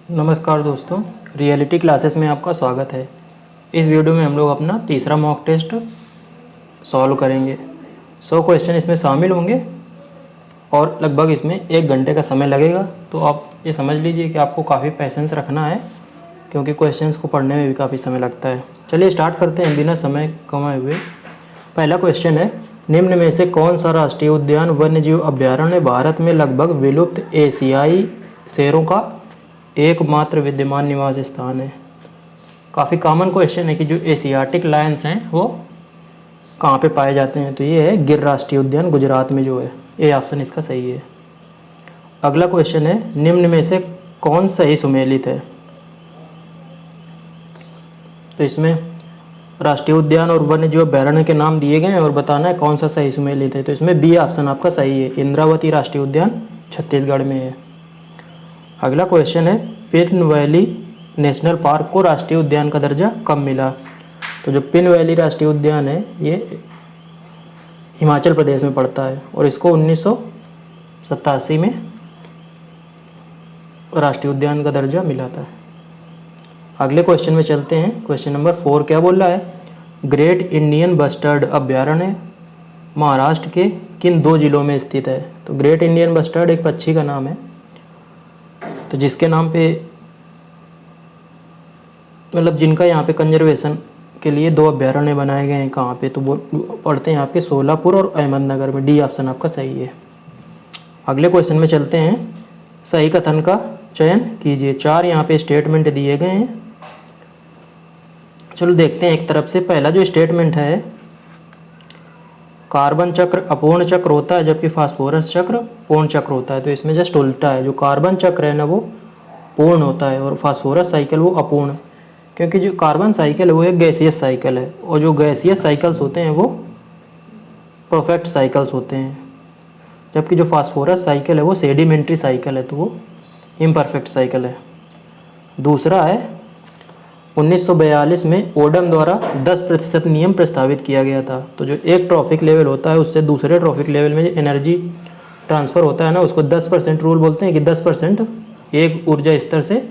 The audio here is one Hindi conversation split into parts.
नमस्कार दोस्तों, रियलिटी क्लासेस में आपका स्वागत है। इस वीडियो में हम लोग अपना तीसरा मॉक टेस्ट सॉल्व करेंगे। 100 क्वेश्चन इसमें शामिल होंगे और लगभग इसमें 1 घंटे का समय लगेगा। तो आप ये समझ लीजिए कि आपको काफ़ी पेशेंस रखना है, क्योंकि क्वेश्चंस को पढ़ने में भी काफ़ी समय लगता है। चलिए स्टार्ट करते हैं बिना समय गंवाए हुए। पहला क्वेश्चन है, निम्न में से कौन सा राष्ट्रीय उद्यान वन्यजीव अभ्यारण्य भारत में लगभग विलुप्त एशियाई शेरों का एकमात्र विद्यमान निवास स्थान है? काफ़ी कॉमन क्वेश्चन है कि जो एशियाटिक लायंस हैं वो कहाँ पे पाए जाते हैं। तो ये है गिर राष्ट्रीय उद्यान, गुजरात में जो है। ए ऑप्शन इसका सही है। अगला क्वेश्चन है, निम्न में से कौन सही सुमेलित है? तो इसमें राष्ट्रीय उद्यान और वन्यजीव अभ्यारण्य के नाम दिए गए हैं और बताना है कौन सा सही सुमेलित है। तो इसमें बी ऑप्शन आपका सही है, इंद्रावती राष्ट्रीय उद्यान छत्तीसगढ़ में है। अगला क्वेश्चन है, पिन वैली नेशनल पार्क को राष्ट्रीय उद्यान का दर्जा कब मिला? तो जो पिन वैली राष्ट्रीय उद्यान है ये हिमाचल प्रदेश में पड़ता है और इसको 1987 में राष्ट्रीय उद्यान का दर्जा मिला था। अगले क्वेश्चन में चलते हैं। क्वेश्चन नंबर 4 क्या बोल रहा है? ग्रेट इंडियन बस्टर्ड अभ्यारण्य महाराष्ट्र के किन 2 जिलों में स्थित है? तो ग्रेट इंडियन बस्टर्ड एक पक्षी का नाम है, तो जिसके नाम पे मतलब जिनका यहाँ पे कंजर्वेशन के लिए 2 अभ्यारण्य बनाए गए हैं। कहाँ पे? तो वो पढ़ते हैं आपके सोलापुर और अहमदनगर में। डी ऑप्शन आपका सही है। अगले क्वेश्चन में चलते हैं। सही कथन का चयन कीजिए। 4 यहाँ पे स्टेटमेंट दिए गए हैं। चलो देखते हैं एक तरफ से। पहला जो स्टेटमेंट है, कार्बन चक्र अपूर्ण चक्र होता है जबकि फास्फोरस चक्र पूर्ण चक्र होता है। तो इसमें जस्ट उल्टा है। जो कार्बन चक्र है ना वो पूर्ण होता है और फास्फोरस साइकिल वो अपूर्ण, क्योंकि जो कार्बन साइकिल है वो एक गैसियस साइकिल है और जो गैसियस साइकिल्स होते हैं वो परफेक्ट साइकिल्स होते हैं, जबकि जो फास्फोरस साइकिल है वो सेडिमेंट्री साइकिल है, तो वो इम्परफेक्ट साइकिल है। दूसरा है, 1942 में ओडम द्वारा 10% नियम प्रस्तावित किया गया था। तो जो एक ट्रॉफिक लेवल होता है उससे दूसरे ट्रॉफिक लेवल में जो एनर्जी ट्रांसफ़र होता है ना, उसको 10% रूल बोलते हैं कि 10% एक ऊर्जा स्तर से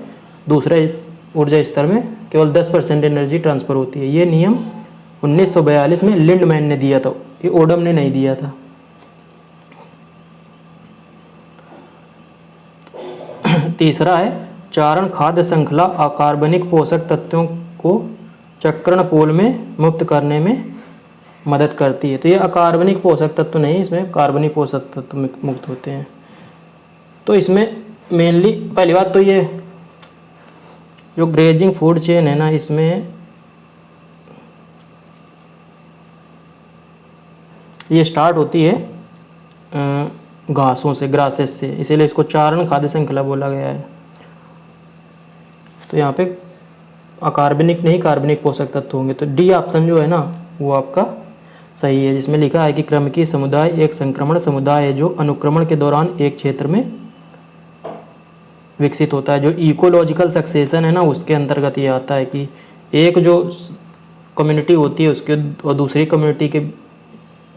दूसरे ऊर्जा स्तर में केवल 10% एनर्जी ट्रांसफ़र होती है। ये नियम 1942 में लिंडमैन ने दिया था, ये ओडम ने नहीं दिया था। तीसरा है, चारण खाद्य श्रृंखला अकार्बनिक पोषक तत्वों को चक्रण पोल में मुक्त करने में मदद करती है। तो ये अकार्बनिक पोषक तत्व नहीं, इसमें कार्बनिक पोषक तत्व मुक्त होते हैं। तो इसमें मेनली पहली बात तो ये जो ग्रेजिंग फूड चेन है ना, इसमें ये स्टार्ट होती है घासों से, ग्रासेस से, इसीलिए इसको चारण खाद्य श्रृंखला बोला गया है। तो यहाँ पे अकार्बनिक नहीं कार्बनिक पोषक तत्व होंगे। तो डी ऑप्शन जो है ना वो आपका सही है, जिसमें लिखा है कि क्रमकीय समुदाय एक संक्रमण समुदाय है जो अनुक्रमण के दौरान एक क्षेत्र में विकसित होता है। जो इकोलॉजिकल सक्सेशन है ना उसके अंतर्गत ये आता है कि एक जो कम्युनिटी होती है उसके और दूसरी कम्युनिटी के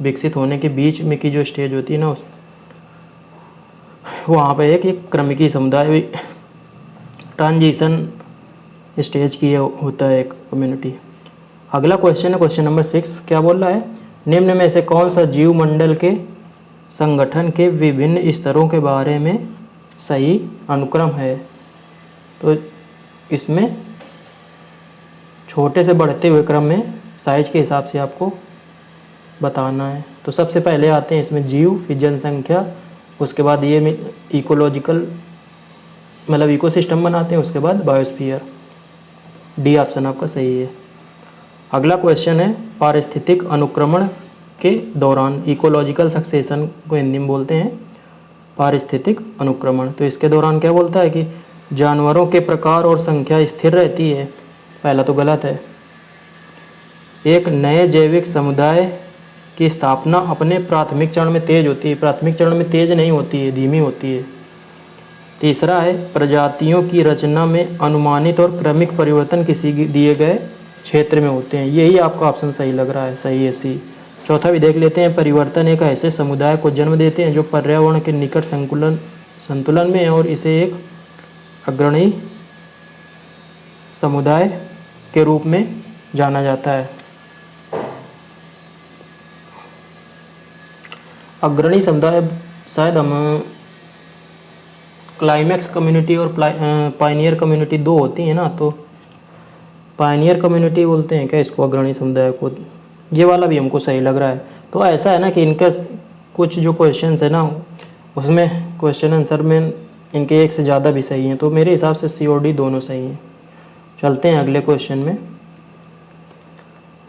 विकसित होने के बीच में की जो स्टेज होती है ना, उस वहाँ पे एक क्रमिकी समुदाय ट्रांजिशन स्टेज की होता है एक कम्युनिटी। अगला क्वेश्चन है क्वेश्चन नंबर 6 क्या बोल रहा है? निम्न में से कौन सा जीव मंडल के संगठन के विभिन्न स्तरों के बारे में सही अनुक्रम है? तो इसमें छोटे से बढ़ते हुए क्रम में साइज के हिसाब से आपको बताना है। तो सबसे पहले आते हैं इसमें जीव, फिर जनसंख्या, उसके बाद ये इकोलॉजिकल मतलब इकोसिस्टम बनाते हैं, उसके बाद बायोस्फीयर। डी ऑप्शन आपका सही है। अगला क्वेश्चन है, पारिस्थितिक अनुक्रमण के दौरान, इकोलॉजिकल सक्सेशन को हिंदी में बोलते हैं पारिस्थितिक अनुक्रमण। तो इसके दौरान क्या बोलता है कि जानवरों के प्रकार और संख्या स्थिर रहती है। पहला तो गलत है। एक नए जैविक समुदाय की स्थापना अपने प्राथमिक चरण में तेज होती है। प्राथमिक चरण में तेज नहीं होती है, धीमी होती है। तीसरा है, प्रजातियों की रचना में अनुमानित और क्रमिक परिवर्तन किसी दिए गए क्षेत्र में होते हैं। यही आपका ऑप्शन सही लग रहा है, सही है सी। चौथा भी देख लेते हैं, परिवर्तन एक ऐसे समुदाय को जन्म देते हैं जो पर्यावरण के निकट संतुलन में है और इसे एक अग्रणी समुदाय के रूप में जाना जाता है। अग्रणी समुदाय शायद हम क्लाइमैक्स कम्युनिटी और पायनियर कम्युनिटी दो होती हैं ना, तो पायनियर कम्युनिटी बोलते हैं क्या इसको, अग्रणी समुदाय को। ये वाला भी हमको सही लग रहा है। तो ऐसा है ना कि इनका कुछ जो क्वेश्चंस है ना उसमें क्वेश्चन आंसर में इनके एक से ज़्यादा भी सही हैं, तो मेरे हिसाब से सी और डी दोनों सही हैं। चलते हैं अगले क्वेश्चन में।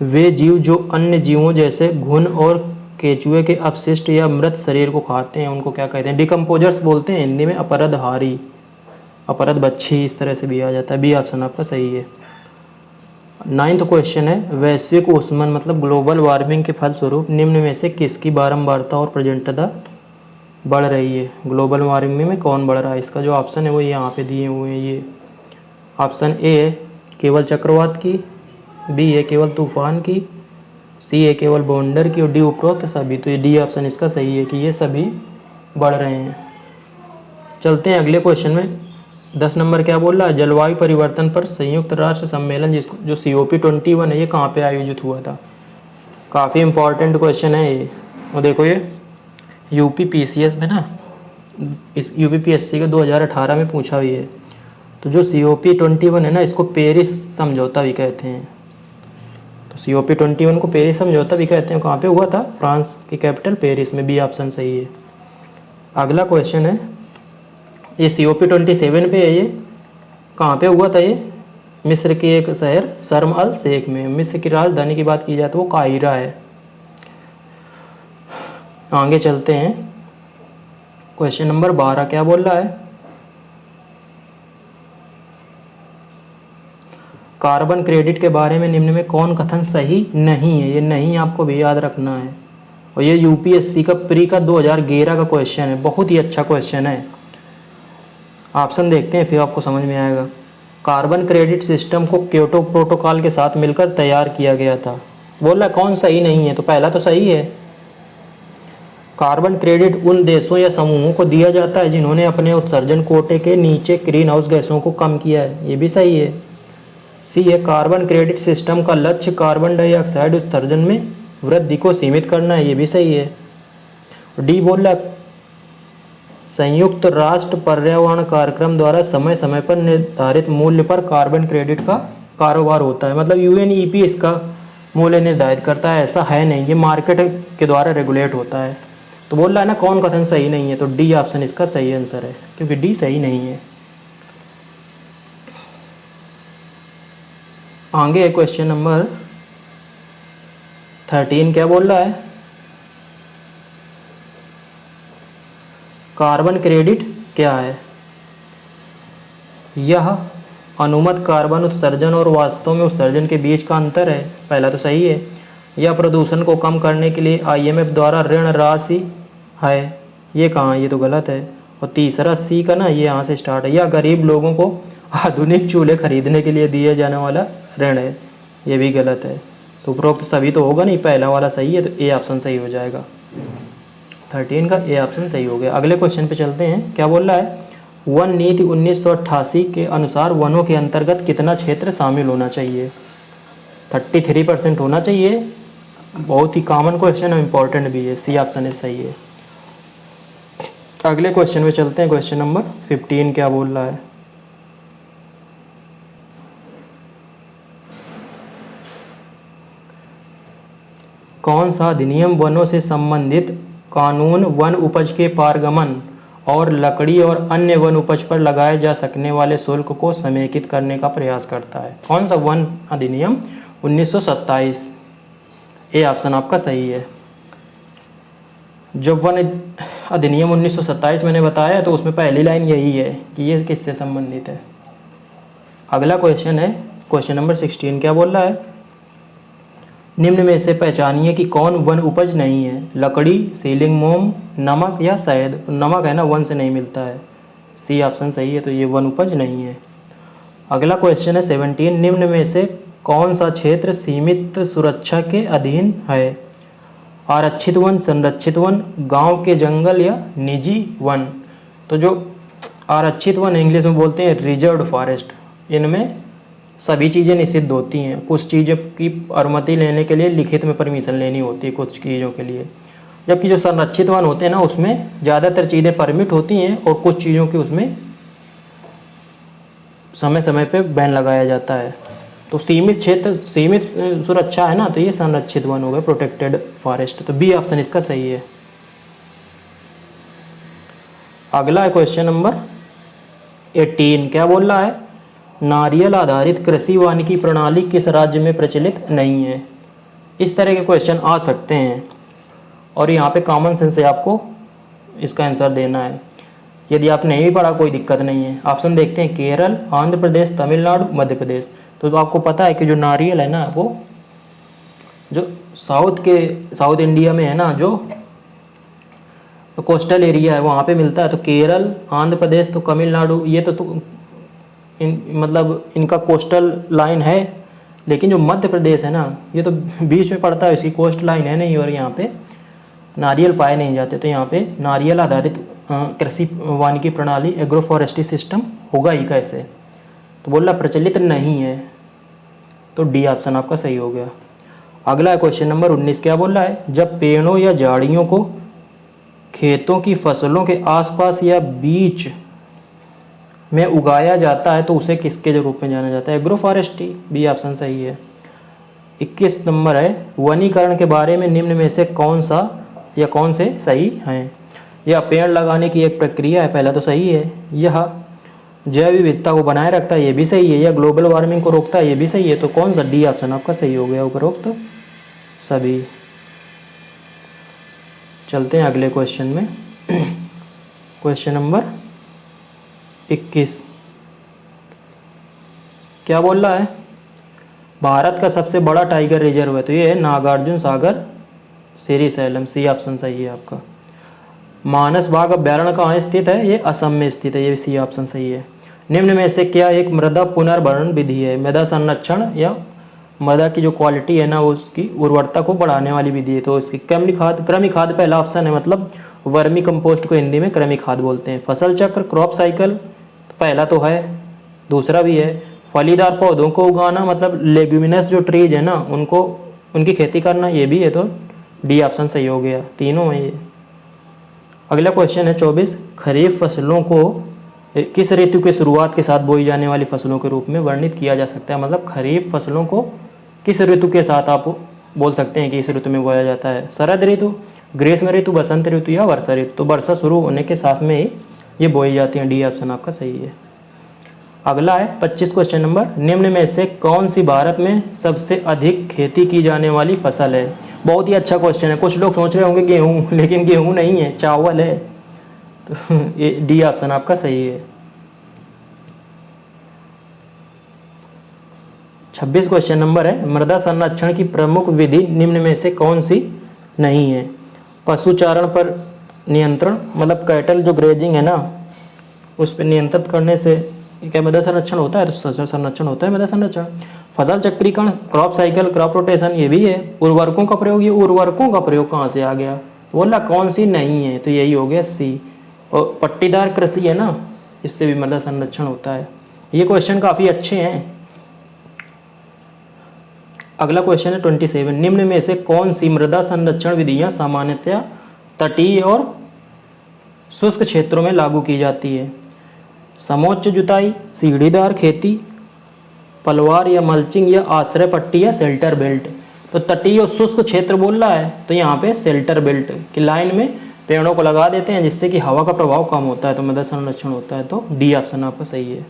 वे जीव जो अन्य जीवों जैसे घुन और केचुए के अपशिष्ट या मृत शरीर को खाते हैं उनको क्या कहते हैं? डिकम्पोजर्स बोलते हैं हिंदी में। अपरदहारी, अपरद बच्छी इस तरह से भी आ जाता है। बी ऑप्शन आपका सही है। 9th क्वेश्चन है, वैश्विक ऊष्मन मतलब ग्लोबल वार्मिंग के फलस्वरूप निम्न में से किसकी बारंबारता और प्रचंडता बढ़ रही है? ग्लोबल वार्मिंग में कौन बढ़ रहा है? इसका जो ऑप्शन है वो यहाँ पे दिए हुए हैं। ये ऑप्शन ए है केवल चक्रवात की, बी है केवल तूफान की, सी है केवल बवंडर की और डी उपरोक्त सभी। तो ये डी ऑप्शन इसका सही है कि ये सभी बढ़ रहे हैं। चलते हैं अगले क्वेश्चन में। 10 नंबर क्या बोल रहा है? जलवायु परिवर्तन पर संयुक्त राष्ट्र सम्मेलन जिसको जो COP21 है ये कहाँ पे आयोजित हुआ था? काफ़ी इम्पॉर्टेंट क्वेश्चन है ये। और देखो ये UPPCS में ना, इस UPPSC का 2018 में पूछा हुई है। तो जो COP21 है ना इसको पेरिस समझौता भी कहते हैं। तो COP21 को पेरिस समझौता भी कहते हैं। कहाँ पे हुआ था? फ्रांस की कैपिटल पेरिस में। बी ऑप्शन सही है। अगला क्वेश्चन है, ये COP27 पे है। ये कहाँ पे हुआ था? ये मिस्र के एक शहर शर्म अल शेख में। मिस्र की राजधानी की बात की जाए तो वो काहिरा है। आगे चलते हैं। क्वेश्चन नंबर 12 क्या बोल रहा है? कार्बन क्रेडिट के बारे में निम्न में कौन कथन सही नहीं है? ये नहीं आपको भी याद रखना है। और ये UPSC का प्री का 2011 का क्वेश्चन है। बहुत ही अच्छा क्वेश्चन है। ऑप्शन देखते हैं फिर आपको समझ में आएगा। कार्बन क्रेडिट सिस्टम को क्योटो प्रोटोकॉल के साथ मिलकर तैयार किया गया था। बोला कौन सही नहीं है? तो पहला तो सही है। कार्बन क्रेडिट उन देशों या समूहों को दिया जाता है जिन्होंने अपने उत्सर्जन कोटे के नीचे ग्रीन हाउस गैसों को कम किया है। ये भी सही है। सी है कार्बन क्रेडिट सिस्टम का लक्ष्य कार्बन डाइऑक्साइड उत्सर्जन में वृद्धि को सीमित करना है। ये भी सही है। डी बोल रहा संयुक्त राष्ट्र पर्यावरण कार्यक्रम द्वारा समय समय पर निर्धारित मूल्य पर कार्बन क्रेडिट का कारोबार होता है। मतलब UNEP इसका मूल्य निर्धारित करता है। ऐसा है नहीं, ये मार्केट के द्वारा रेगुलेट होता है। तो बोल रहा है ना कौन कथन सही नहीं है? तो डी ऑप्शन इसका सही आंसर है, क्योंकि डी सही नहीं है। आगे है क्वेश्चन नंबर 13 क्या बोल रहा है? कार्बन क्रेडिट क्या है? यह अनुमत कार्बन उत्सर्जन और वास्तव में उत्सर्जन के बीच का अंतर है। पहला तो सही है। यह प्रदूषण को कम करने के लिए IMF द्वारा ऋण राशि है। ये कहाँ? ये तो गलत है। और तीसरा सी का ना, ये यहाँ से स्टार्ट है। यह गरीब लोगों को आधुनिक चूल्हे खरीदने के लिए दिए जाने वाला ऋण है। ये भी गलत है। तो उपरोक्त सभी तो होगा नहीं, पहला वाला सही है, तो ए ऑप्शन सही हो जाएगा। 13 का ए ऑप्शन सही हो गया। अगले क्वेश्चन पे चलते हैं। क्या बोल रहा है? वन नीति 1988 के अनुसार वनों के अंतर्गत कितना क्षेत्र शामिल होना चाहिए? 33% होना चाहिए। बहुत ही कॉमन क्वेश्चन है, इंपॉर्टेंट भी है। सी ऑप्शन है सही है। अगले क्वेश्चन पे चलते हैं। क्वेश्चन नंबर 15 क्या बोल रहा है? कौन सा अधिनियम वनों से संबंधित कानून वन उपज के पारगमन और लकड़ी और अन्य वन उपज पर लगाए जा सकने वाले शुल्क को समेकित करने का प्रयास करता है? कौन सा वन अधिनियम? 1927। ए ऑप्शन आपका सही है। जब वन अधिनियम 1927 मैंने बताया तो उसमें पहली लाइन यही है कि ये किससे संबंधित है। अगला क्वेश्चन है क्वेश्चन नंबर 16 क्या बोल रहा है? निम्न में से पहचानिए कि कौन वन उपज नहीं है? लकड़ी, सीलिंग मोम, नमक या शहद। तो नमक है ना, वन से नहीं मिलता है। सी ऑप्शन सही है, तो ये वन उपज नहीं है। अगला क्वेश्चन है 17। निम्न में से कौन सा क्षेत्र सीमित सुरक्षा के अधीन है? आरक्षित वन, संरक्षित वन, गांव के जंगल या निजी वन। तो जो आरक्षित वन इंग्लिश में बोलते हैं रिजर्व्ड फॉरेस्ट, इनमें सभी चीज़ें निषिद्ध होती हैं, कुछ चीज़ों की अनुमति लेने के लिए लिखित में परमिशन लेनी होती है कुछ चीज़ों के लिए, जबकि जो संरक्षित वन होते हैं ना उसमें ज़्यादातर चीज़ें परमिट होती हैं और कुछ चीज़ों की उसमें समय समय पे बैन लगाया जाता है। तो सीमित क्षेत्र, सीमित सुरक्षा है ना, तो ये संरक्षित वन हो गए, प्रोटेक्टेड फॉरेस्ट। तो बी ऑप्शन इसका सही है। अगला है क्वेश्चन नंबर 18। क्या बोल रहा है? नारियल आधारित कृषि वानिकी प्रणाली किस राज्य में प्रचलित नहीं है? इस तरह के क्वेश्चन आ सकते हैं और यहाँ पे कॉमन सेंस से आपको इसका आंसर देना है। यदि आप नहीं भी पढ़ा कोई दिक्कत नहीं है। ऑप्शन देखते हैं, केरल, आंध्र प्रदेश, तमिलनाडु, मध्य प्रदेश। तो आपको पता है कि जो नारियल है ना वो जो साउथ इंडिया में है ना, जो कोस्टल एरिया है वहाँ पे मिलता है। तो केरल, आंध्र प्रदेश, तो तमिलनाडु, ये तो मतलब इनका कोस्टल लाइन है। लेकिन जो मध्य प्रदेश है ना ये तो बीच में पड़ता है, इसकी कोस्ट लाइन है नहीं और यहाँ पे नारियल पाए नहीं जाते। तो यहाँ पे नारियल आधारित कृषि वानिकी प्रणाली, एग्रो फॉरेस्ट्री सिस्टम होगा ही कैसे? तो बोल रहा प्रचलित नहीं है, तो डी ऑप्शन आपका सही हो गया। अगला है क्वेश्चन नंबर 19। क्या बोल रहा है? जब पेड़ों या झाड़ियों को खेतों की फसलों के आसपास या बीच में उगाया जाता है तो उसे किसके रूप में जाना जाता है? Agro forestry. बी ऑप्शन सही है। 21 नंबर है, वनीकरण के बारे में निम्न में से कौन सा या कौन से सही हैं? यह पेड़ लगाने की एक प्रक्रिया है, पहला तो सही है। यह जैव विविधता को बनाए रखता है, ये भी सही है। यह ग्लोबल वार्मिंग को रोकता है, ये भी सही है। तो कौन सा? डी ऑप्शन आपका सही हो गया, उपरोक्त सभी। चलते हैं अगले क्वेश्चन में। Question number 21। क्या बोल रहा है? भारत का सबसे बड़ा टाइगर रिजर्व है, तो ये है नागार्जुन सागर श्रीशैलम। सी ऑप्शन सही है आपका। मानस बाघ अभ्यारण्य कहाँ स्थित है? ये असम में स्थित है, ये सी ऑप्शन सही है। निम्न में से क्या एक मृदा पुनर्भरण विधि है? मृदा संरक्षण या मृदा की जो क्वालिटी है ना उसकी उर्वरता को बढ़ाने वाली विधि है। तो इसकी कृमि खाद पहला ऑप्शन है, मतलब वर्मी कंपोस्ट को हिंदी में कृमि खाद बोलते हैं। फसल चक्र, क्रॉप साइकिल, तो पहला तो है, दूसरा भी है। फलीदार पौधों को उगाना, मतलब लेग्यूमिनस जो ट्रीज है ना उनको, उनकी खेती करना, ये भी है। तो डी ऑप्शन सही हो गया, तीनों है ये। अगला क्वेश्चन है 24। खरीफ फसलों को किस ऋतु के शुरुआत के साथ बोई जाने वाली फसलों के रूप में वर्णित किया जा सकता है? मतलब खरीफ फसलों को किस ऋतु के साथ आप बोल सकते हैं कि इस ऋतु में बोया जाता है? शरद ऋतु, ग्रीष्म ऋतु, बसंत ऋतु या वर्षा ऋतु। तो वर्षा शुरू होने के साथ में ही ये बोई जाती हैं। डी ऑप्शन आपका सही है। अगला है 25 क्वेश्चन नंबर। निम्न में से कौन सी भारत में सबसे अधिक खेती की जाने वाली फसल है? बहुत ही अच्छा क्वेश्चन है। कुछ लोग सोच रहे होंगे गेहूँ, लेकिन गेहूँ नहीं है, चावल है। तो ये डी ऑप्शन आपका सही है। 26 क्वेश्चन नंबर है, मृदा संरक्षण की प्रमुख विधि निम्न में से कौन सी नहीं है? पशुचारण पर नियंत्रण, मतलब कैटल जो ग्रेजिंग है ना उस पर नियंत्रित करने से क्या मृदा संरक्षण होता है? तो संरक्षण होता है मृदा संरक्षण। फसल चक्रीकरण, क्रॉप साइकिल, क्रॉप रोटेशन, ये भी है। उर्वरकों का प्रयोग, ये उर्वरकों का प्रयोग कहाँ से आ गया? बोला कौन सी नहीं है? तो यही हो गया सी। और पट्टीदार कृषि है ना, इससे भी मृदा संरक्षण होता है। ये क्वेश्चन काफ़ी अच्छे हैं। अगला क्वेश्चन है 27। निम्न में से कौन सी मृदा संरक्षण विधियाँ सामान्यतया तटीय और शुष्क क्षेत्रों में लागू की जाती है? समोच्च जुताई, सीढ़ीदार खेती, पलवार या मल्चिंग या आश्रय पट्टी या शेल्टर बेल्ट। तो तटीय और शुष्क क्षेत्र बोल रहा है, तो यहाँ पे शेल्टर बेल्ट की लाइन में पेड़ों को लगा देते हैं जिससे कि हवा का प्रभाव कम होता है, तो मृदा संरक्षण होता है। तो डी ऑप्शन आपका सही है।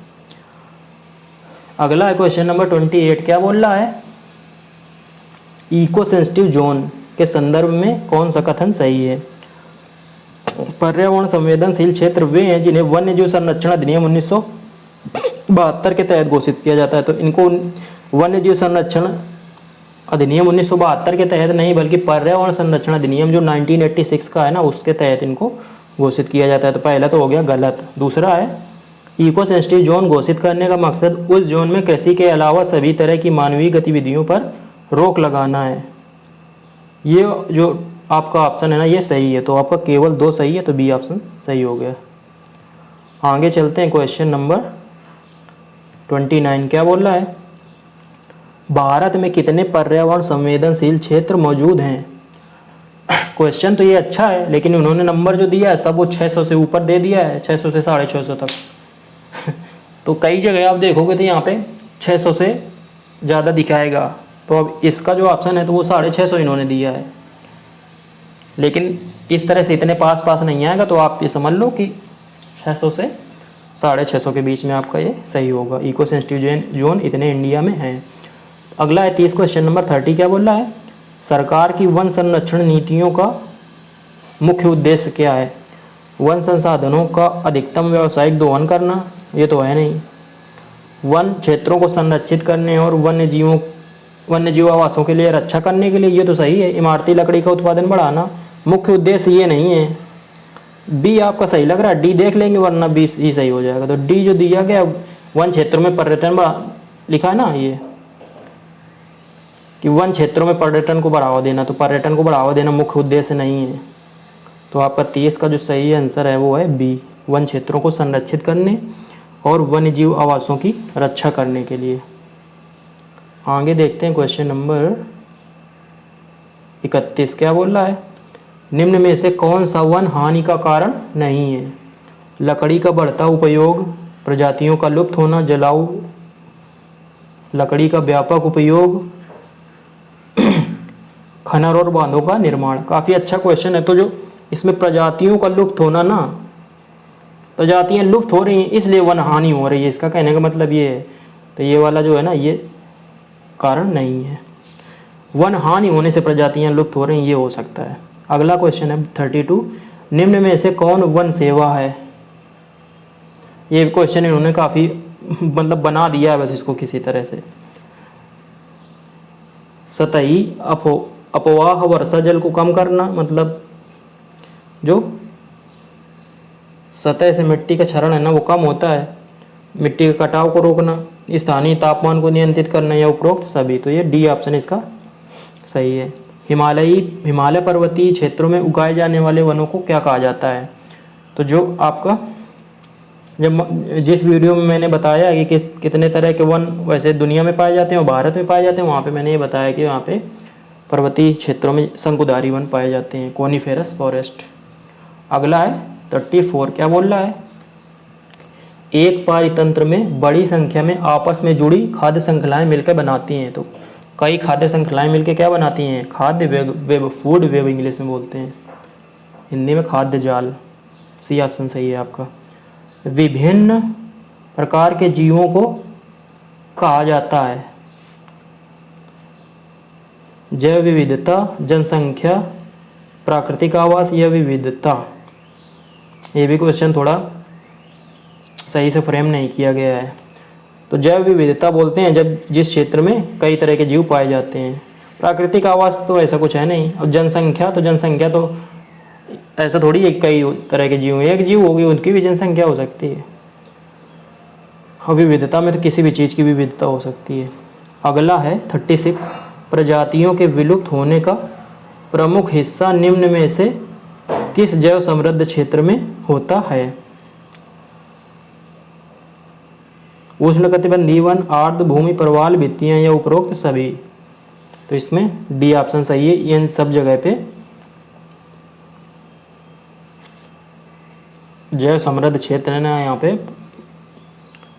अगला है क्वेश्चन नंबर 28। क्या बोल रहा है? इको सेंसिटिव जोन के संदर्भ में कौन सा कथन सही है? पर्यावरण संवेदनशील क्षेत्र वे हैं जिन्हें वन्य जीव संरक्षण अधिनियम 1972 के तहत घोषित किया जाता है। तो इनको वन्य जीव संरक्षण अधिनियम 1972 के तहत नहीं, बल्कि पर्यावरण संरक्षण अधिनियम जो 1986 का है ना उसके तहत इनको घोषित किया जाता है। तो पहला तो हो गया गलत। दूसरा है, इको सेंसिटिव जोन घोषित करने का मकसद उस जोन में कृषि के अलावा सभी तरह की मानवीय गतिविधियों पर रोक लगाना है। ये जो आपका ऑप्शन है ना ये सही है, तो आपका केवल 2 सही है, तो बी ऑप्शन सही हो गया। आगे चलते हैं क्वेश्चन नंबर 29। क्या बोल रहा है? भारत में कितने पर्यावरण संवेदनशील क्षेत्र मौजूद हैं? क्वेश्चन तो ये अच्छा है, लेकिन उन्होंने नंबर जो दिया है सब वो 600 से ऊपर दे दिया है, 600 से 650 तक। तो कई जगह आप देखोगे तो यहाँ पे 600 से ज़्यादा दिखाएगा। तो अब इसका जो ऑप्शन है तो वो 650 इन्होंने दिया है, लेकिन इस तरह से इतने पास पास नहीं आएगा। तो आप ये समझ लो कि 600 से 650 के बीच में आपका ये सही होगा। इको सेंसिटिव जोन इतने इंडिया में हैं। अगला है 30 क्वेश्चन नंबर 30 क्या बोल रहा है? सरकार की वन संरक्षण नीतियों का मुख्य उद्देश्य क्या है? वन संसाधनों का अधिकतम व्यावसायिक दोहन करना, ये तो है नहीं। वन क्षेत्रों को संरक्षित करने और वन्यजीव आवासों के लिए रक्षा करने के लिए, ये तो सही है। इमारती लकड़ी का उत्पादन बढ़ाना, मुख्य उद्देश्य ये नहीं है। बी आपका सही लग रहा है, डी देख लेंगे वरना बी ही सही हो जाएगा। तो डी जो दिया गया वन क्षेत्रों में पर्यटन लिखा है ना, ये कि वन क्षेत्रों में पर्यटन को बढ़ावा देना, तो पर्यटन को बढ़ावा देना मुख्य उद्देश्य नहीं है। तो आपका 30 का जो सही आंसर है वो है बी, वन क्षेत्रों को संरक्षित करने और वन्यजीव आवासों की रक्षा करने के लिए। आगे देखते हैं क्वेश्चन नंबर 31 क्या बोल रहा है? निम्न में से कौन सा वन हानि का कारण नहीं है? लकड़ी का बढ़ता उपयोग, प्रजातियों का लुप्त होना, जलाऊ लकड़ी का व्यापक उपयोग, खनन और बांधों का निर्माण। काफ़ी अच्छा क्वेश्चन है। तो जो इसमें प्रजातियों का लुप्त होना ना, प्रजातियां लुप्त हो रही हैं इसलिए वन हानि हो रही है, इसका कहने का मतलब ये है। तो ये वाला जो है ना, ये कारण नहीं है। वन हानि होने से प्रजातियां लुप्त हो रही हैं, ये हो सकता है। अगला क्वेश्चन है 32, निम्न में से कौन वन सेवा है? ये क्वेश्चन इन्होंने काफ़ी मतलब बना दिया है बस इसको किसी तरह से। सतही अपवाह वर्षा जल को कम करना, मतलब जो सतह से मिट्टी का क्षरण है ना वो कम होता है, मिट्टी के कटाव को रोकना, स्थानीय तापमान को नियंत्रित करना, या उपरोक्त सभी। तो ये डी ऑप्शन इसका सही है। हिमालय पर्वतीय क्षेत्रों में उगाए जाने वाले वनों को क्या कहा जाता है? तो जो आपका जिस वीडियो में मैंने बताया कि कितने तरह के वन वैसे दुनिया में पाए जाते हैं और भारत में पाए जाते हैं, वहाँ पे मैंने ये बताया कि वहाँ पे पर्वतीय क्षेत्रों में शंकुधारी वन पाए जाते हैं, कोनिफेरस फॉरेस्ट। अगला है 34 क्या बोल रहा है? एक पारितंत्र में बड़ी संख्या में आपस में जुड़ी खाद्य श्रृंखलाएं मिलकर बनाती हैं। तो कई खाद्य श्रृंखलाएं मिलकर क्या बनाती हैं? खाद्य वेब, फूड वेब इंग्लिश में बोलते हैं, हिंदी में खाद्य जाल। सी ऑप्शन सही है आपका। विभिन्न प्रकार के जीवों को कहा जाता है जैव विविधता, जनसंख्या, प्राकृतिक आवास या विविधता। ये भी क्वेश्चन थोड़ा सही से फ्रेम नहीं किया गया है। तो जैव विविधता बोलते हैं जब जिस क्षेत्र में कई तरह के जीव पाए जाते हैं। प्राकृतिक आवास तो ऐसा कुछ है नहीं। और जनसंख्या तो ऐसा थोड़ी है कई तरह के जीव, एक जीव होगी उनकी भी जनसंख्या हो सकती है। और विविधता में तो किसी भी चीज़ की विविधता हो सकती है। अगला है 36, प्रजातियों के विलुप्त होने का प्रमुख हिस्सा निम्न में से किस जैव समृद्ध क्षेत्र में होता है? उष्णकटिबंधीय वन, आर्द्र भूमि, प्रवाल भित्तियां या उपरोक्त सभी। तो इसमें डी ऑप्शन सही है। इन सब जगह पे जैव समृद्ध क्षेत्र है ना, यहाँ पे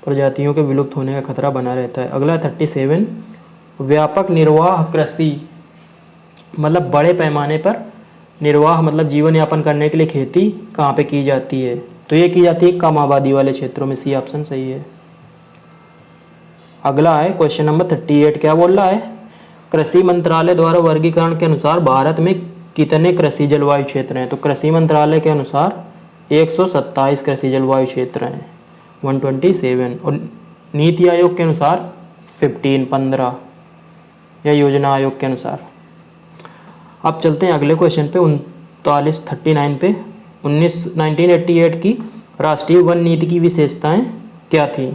प्रजातियों के विलुप्त होने का खतरा बना रहता है। अगला 37, व्यापक निर्वाह कृषि, मतलब बड़े पैमाने पर निर्वाह मतलब जीवन यापन करने के लिए खेती कहाँ पे की जाती है? तो ये की जाती है कम आबादी वाले क्षेत्रों में। सी ऑप्शन सही है। अगला है क्वेश्चन नंबर 38 क्या बोल रहा है? कृषि मंत्रालय द्वारा वर्गीकरण के अनुसार भारत में कितने कृषि जलवायु क्षेत्र हैं? तो कृषि मंत्रालय के अनुसार 127 कृषि जलवायु क्षेत्र हैं, 127। और नीति आयोग के अनुसार 15 या योजना आयोग के अनुसार। अब चलते हैं अगले क्वेश्चन पे 39 पे। 1988 की राष्ट्रीय वन नीति की विशेषताएं क्या थी?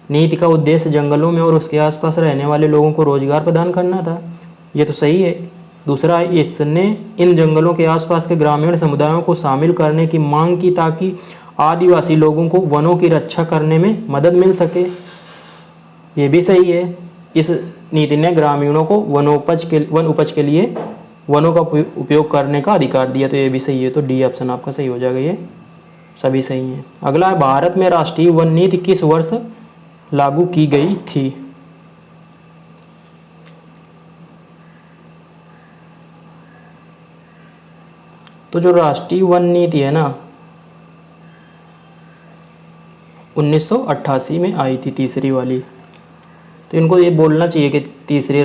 नीति का उद्देश्य जंगलों में और उसके आसपास रहने वाले लोगों को रोजगार प्रदान करना था। ये तो सही है। दूसरा है इसने इन जंगलों के आसपास के ग्रामीण समुदायों को शामिल करने की मांग की ताकि आदिवासी लोगों को वनों की रक्षा करने में मदद मिल सके। ये भी सही है। इस नीति ने ग्रामीणों को वन उपज के लिए वनों का उपयोग करने का अधिकार दिया। तो ये भी सही है, तो डी ऑप्शन आपका सही हो जाएगा, ये सभी सही हैं। अगला है, भारत में राष्ट्रीय वन नीति किस वर्ष लागू की गई थी? तो जो राष्ट्रीय वन नीति है ना 1988 में आई थी, तीसरी वाली। तो इनको ये बोलना चाहिए कि तीसरी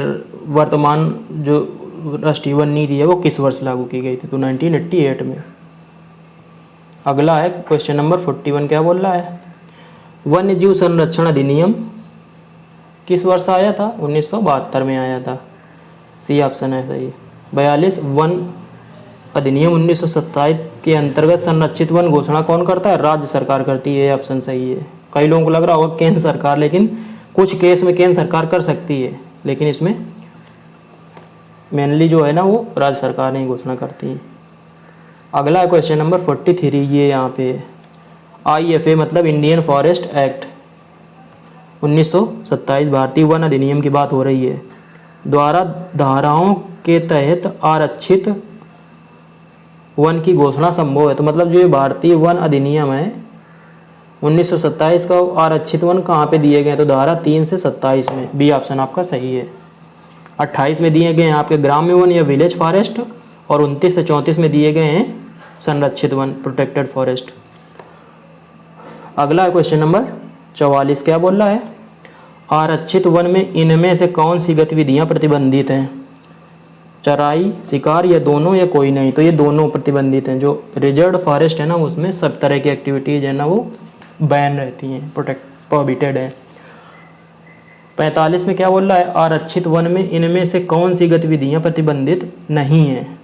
वर्तमान जो राष्ट्रीय वन नीति है वो किस वर्ष लागू की गई थी? तो 1988 में। अगला है क्वेश्चन नंबर 41, क्या बोल रहा है? वन्य जीव संरक्षण अधिनियम किस वर्ष आया था? 1972 में आया था, सी ऑप्शन है सही। 42, वन अधिनियम 1927 के अंतर्गत संरक्षित वन घोषणा कौन करता है? राज्य सरकार करती है, ऑप्शन सही है। कई लोगों को लग रहा होगा केंद्र सरकार, लेकिन कुछ केस में केंद्र सरकार कर सकती है, लेकिन इसमें मेनली जो है ना वो राज्य सरकार ने घोषणा करती है। अगला है क्वेश्चन नंबर 43, ये यहाँ पे IFA मतलब इंडियन फॉरेस्ट एक्ट 1927 भारतीय वन अधिनियम की बात हो रही है, द्वारा धाराओं के तहत आरक्षित वन की घोषणा संभव है। तो मतलब जो ये भारतीय वन अधिनियम है 1927 का, आरक्षित वन कहाँ पे दिए गए? तो धारा 3 से 27 में, बी ऑप्शन आपका सही है। 28 में दिए गए हैं आपके ग्राम्य वन या विलेज फॉरेस्ट, और 29 से 34 में दिए गए हैं संरक्षित वन, प्रोटेक्टेड फॉरेस्ट। अगला क्वेश्चन नंबर 44, क्या बोल रहा है? आरक्षित वन में इनमें से कौन सी गतिविधियां प्रतिबंधित हैं? चराई, शिकार, या दोनों, या कोई नहीं? तो ये दोनों प्रतिबंधित हैं। जो रिजर्व फॉरेस्ट है ना उसमें सब तरह की एक्टिविटीज है ना वो बैन रहती हैं, प्रोहिबिटेड है। 45 में क्या बोल रहा है? आरक्षित वन में इनमें से कौन सी गतिविधियां प्रतिबंधित नहीं हैं?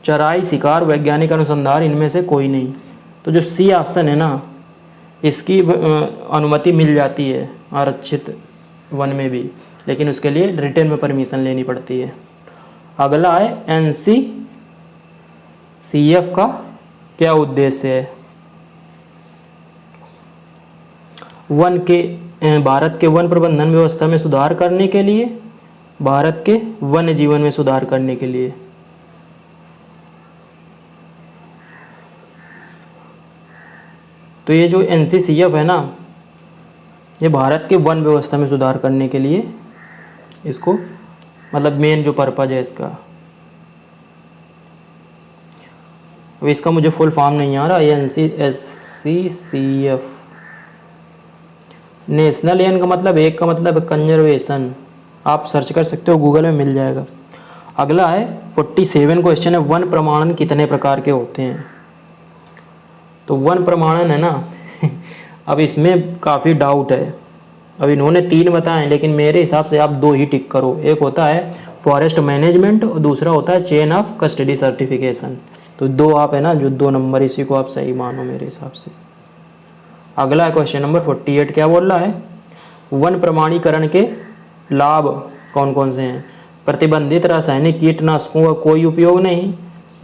चराई, शिकार, वैज्ञानिक अनुसंधान, इनमें से कोई नहीं। तो जो सी ऑप्शन है ना इसकी अनुमति मिल जाती है आरक्षित वन में भी, लेकिन उसके लिए रिटर्न में परमिशन लेनी पड़ती है। अगला है NCCF का क्या उद्देश्य है? भारत के वन प्रबंधन व्यवस्था में सुधार करने के लिए, भारत के वन्य जीवन में सुधार करने के लिए। तो ये जो NCCF है ना ये भारत के वन व्यवस्था में सुधार करने के लिए, इसको मतलब मेन जो पर्पज है इसका। अब इसका मुझे फुल फॉर्म नहीं आ रहा। NCCF नेशनल, एन का मतलब एक का मतलब कंजर्वेशन, आप सर्च कर सकते हो गूगल में मिल जाएगा। अगला है 47 क्वेश्चन है, वन प्रमाणन कितने प्रकार के होते हैं? तो वन प्रमाणन है ना अब इसमें काफ़ी डाउट है। अब इन्होंने 3 बताए हैं, लेकिन मेरे हिसाब से आप 2 ही टिक करो। एक होता है फॉरेस्ट मैनेजमेंट और दूसरा होता है चेन ऑफ कस्टडी सर्टिफिकेशन। तो 2 आप है ना जो 2 नंबर इसी को आप सही मानो मेरे हिसाब से। अगला क्वेश्चन नंबर 48, क्या बोल रहा है? वन प्रमाणीकरण के लाभ कौन कौन से हैं? प्रतिबंधित रासायनिक कीटनाशकों का कोई उपयोग नहीं।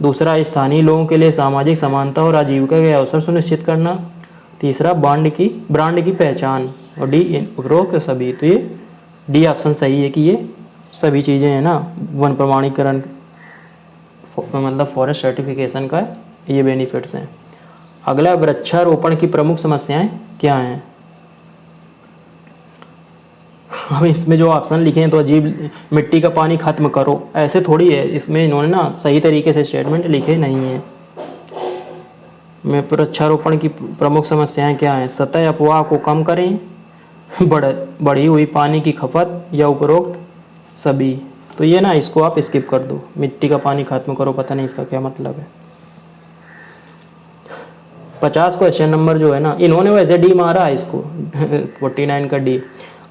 दूसरा, स्थानीय लोगों के लिए सामाजिक समानता और आजीविका के अवसर सुनिश्चित करना। तीसरा, ब्रांड की पहचान। और डी, उपरोक्त सभी। तो ये डी ऑप्शन सही है कि ये सभी चीज़ें हैं ना वन प्रमाणीकरण मतलब फॉरेस्ट सर्टिफिकेशन का ये बेनिफिट्स हैं। अगला, वृक्षारोपण की प्रमुख समस्याएं क्या हैं? अब इसमें जो ऑप्शन लिखे हैं तो अजीब, मिट्टी का पानी खत्म करो, ऐसे थोड़ी है। इसमें इन्होंने ना सही तरीके से स्टेटमेंट लिखे नहीं है। में वृक्षारोपण की प्रमुख समस्याएं क्या हैं? सतह अपवाह को कम करें, बढ़ी हुई पानी की खपत, या उपरोक्त सभी। तो ये ना इसको आप स्किप कर दो, मिट्टी का पानी खत्म करो, पता नहीं इसका क्या मतलब है। 50 क्वेश्चन नंबर जो है ना इन्होंने वैसे डी मारा है इसको 49 का डी।